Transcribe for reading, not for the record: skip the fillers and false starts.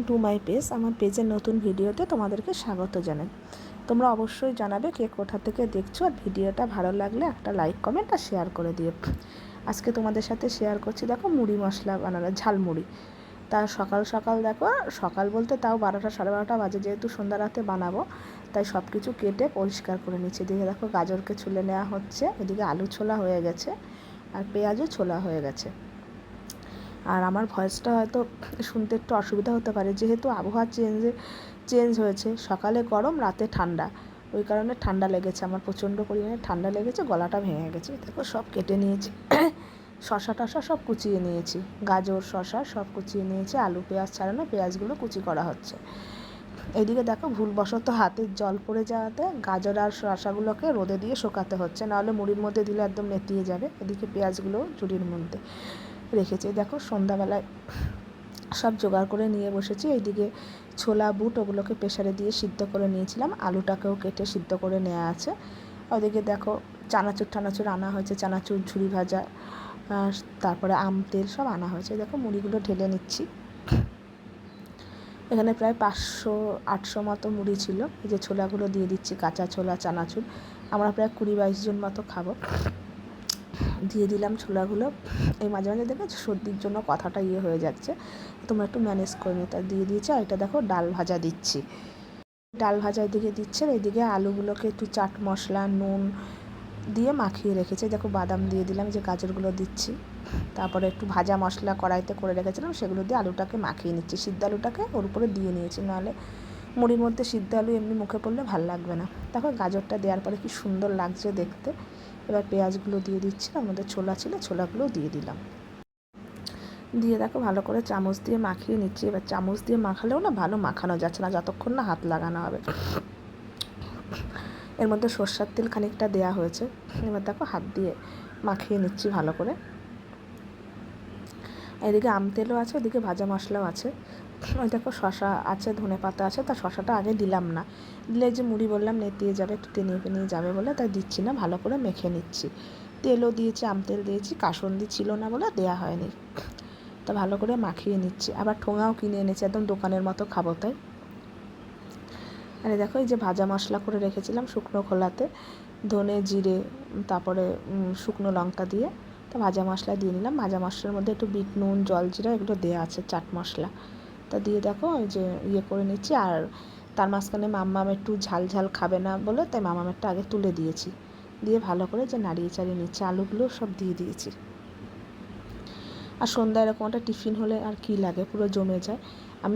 To my page, আমার পেজের নতুন ভিডিওতে তোমাদেরকে স্বাগত জানাই। তোমরা অবশ্যই জানাবে কে কোথা থেকে দেখছো, আর ভিডিওটা ভালো লাগলে একটা লাইক কমেন্ট আর শেয়ার করে দিও। আজকে তোমাদের সাথে শেয়ার করছি, দেখো মুড়ি মশলা বানানো, ঝালমুড়ি। তা সকাল সকাল দেখো, সকাল বলতে তাও 12টা 12:30 বাজে, যেহেতু সন্ধ্যা রাতে বানাবো তাই সব কিছু কেটে পরিষ্কার করে নিচ্ছি। এদিকে দেখো গাজরকে ছুলে নেওয়া হচ্ছে, এদিকে আলু ছোলা হয়ে গেছে আর পেঁয়াজও ছোলা হয়ে গেছে। আর আমার ভয়েসটা হয়তো শুনতে একটু অসুবিধা হতে পারে, যেহেতু আবহাওয়া চেঞ্জ হয়েছে, সকালে গরম রাতে ঠান্ডা, ওই কারণে ঠান্ডা লেগেছে আমার, প্রচণ্ড পরিমাণে ঠান্ডা লেগেছে, গলাটা ভেঙে গেছে। দেখো সব কেটে নিয়েছি, শশা টশা সব কুচিয়ে নিয়েছি, গাজর শশা সব কুচিয়ে নিয়েছি, আলু পেঁয়াজ ছাড়ানো, পেঁয়াজগুলো কুচি করা হচ্ছে। এইদিকে দেখো ভুলবশত হাতের জল পড়ে যাওয়াতে গাজর আর শশাগুলোকে রোদে দিয়ে শুকাতে হচ্ছে, নাহলে মুড়ির মধ্যে দিলে একদম নেতিয়ে যাবে। এদিকে পেঁয়াজগুলো ঝুড়ির মধ্যে রেখেছি। দেখো সন্ধ্যাবেলায় সব জোগাড় করে নিয়ে বসেছি। এইদিকে ছোলা বুট ওগুলোকে প্রেসারে দিয়ে সিদ্ধ করে নিয়েছিলাম, আলুটাকেও কেটে সিদ্ধ করে নেওয়া আছে। ওদিকে দেখো চানাচুর টানাচুর আনা হয়েছে, চানাচুর ঝুড়ি ভাজা, তারপরে আম তেল সব আনা হয়েছে। দেখো মুড়িগুলো ঢেলে নিচ্ছি। এখানে প্রায় 500-800 মতো মুড়ি ছিল। এই যে ছোলাগুলো দিয়ে দিচ্ছি, কাঁচা ছোলা চানাচুর, আমরা প্রায় 20-22 জন মতো খাবো। দিয়ে দিলাম ছোলাগুলো। এই মাঝে মাঝে দেখো সর্দির জন্য কথাটা হয়ে যাচ্ছে, তোমরা একটু ম্যানেজ করে নিতে। দিয়ে দিয়েছি। আর এটা দেখো ডাল ভাজা দিচ্ছি, ডাল ভাজা এদিকে দিচ্ছে। এদিকে আলুগুলোকে একটু চাট মশলা নুন দিয়ে মাখিয়ে রেখেছি। দেখো বাদাম দিয়ে দিলাম, যে গাজরগুলো দিচ্ছি। তারপরে একটু ভাজা মশলা কড়াইতে করে রেখেছিলাম, সেগুলো দিয়ে আলুটাকে মাখিয়ে নিচ্ছি। সিদ্ধ আলুটাকে ওর উপরে দিয়ে নিয়েছি, নাহলে মুড়ির মধ্যে সিদ্ধ আলু এমনি মুখে পড়লে ভাল লাগবে না। দেখো গাজরটা দেওয়ার পরে কি সুন্দর লাগছে দেখতে। এবার পেঁয়াজগুলো দিয়ে দিচ্ছি, তার মধ্যে ছোলা ছিল, ছোলাগুলো দিয়ে দিলাম। দিয়ে দেখো ভালো করে চামচ দিয়ে মাখিয়ে নিচ্ছি। এবার চামচ দিয়ে মাখালেও না ভালো মাখানো যাচ্ছে না, যতক্ষণ না হাত লাগানো হবে। এর মধ্যে সর্ষের তেল খানিকটা দেওয়া হয়েছে। এবার দেখো হাত দিয়ে মাখিয়ে নিচ্ছি ভালো করে। এদিকে আম তেলও আছে, ওদিকে ভাজা মশলাও আছে। ওই দেখো শশা আছে, ধনে পাতা আছে, তা শশাটা আগে দিলাম না, দিলে যে মুড়ি বললাম নেতিয়ে যাবে, একটু টেনিয়ে যাবে বলে তাই দিচ্ছি না, ভালো করে মেখে নিচ্ছি। তেলও দিয়েছি, আম তেল দিয়েছি, কাসুন্দি ছিল না বলে দেওয়া হয়নি। তা ভালো করে মাখিয়ে নিচ্ছি। আবার ঠোঙাও কিনে এনেছি, একদম দোকানের মতো খাবো তাই। আরে দেখো এই যে ভাজা মশলা করে রেখেছিলাম শুকনো খোলাতে, ধনে জিরে তারপরে শুকনো লঙ্কা দিয়ে, তো ভাজা মশলা দিয়ে নিলাম। ভাজা মশলার মধ্যে একটু বিট নুন জলজিরা এগুলো দেওয়া আছে, চাট মশলা, তা দিয়ে দেখো ওই যে করে নিচ্ছি। আর তার মাঝখানে মাম্মাম একটু ঝাল ঝাল খাবে না বলে তাই মামামেরটা আগে তুলে দিয়েছি, দিয়ে ভালো করে যে নাড়িয়ে চাড়িয়ে নিচ্ছি। আলুগুলো সব দিয়ে দিয়েছি। আর সন্ধ্যায় এরকম একটা টিফিন হলে আর কি লাগে, পুরো জমে যায়।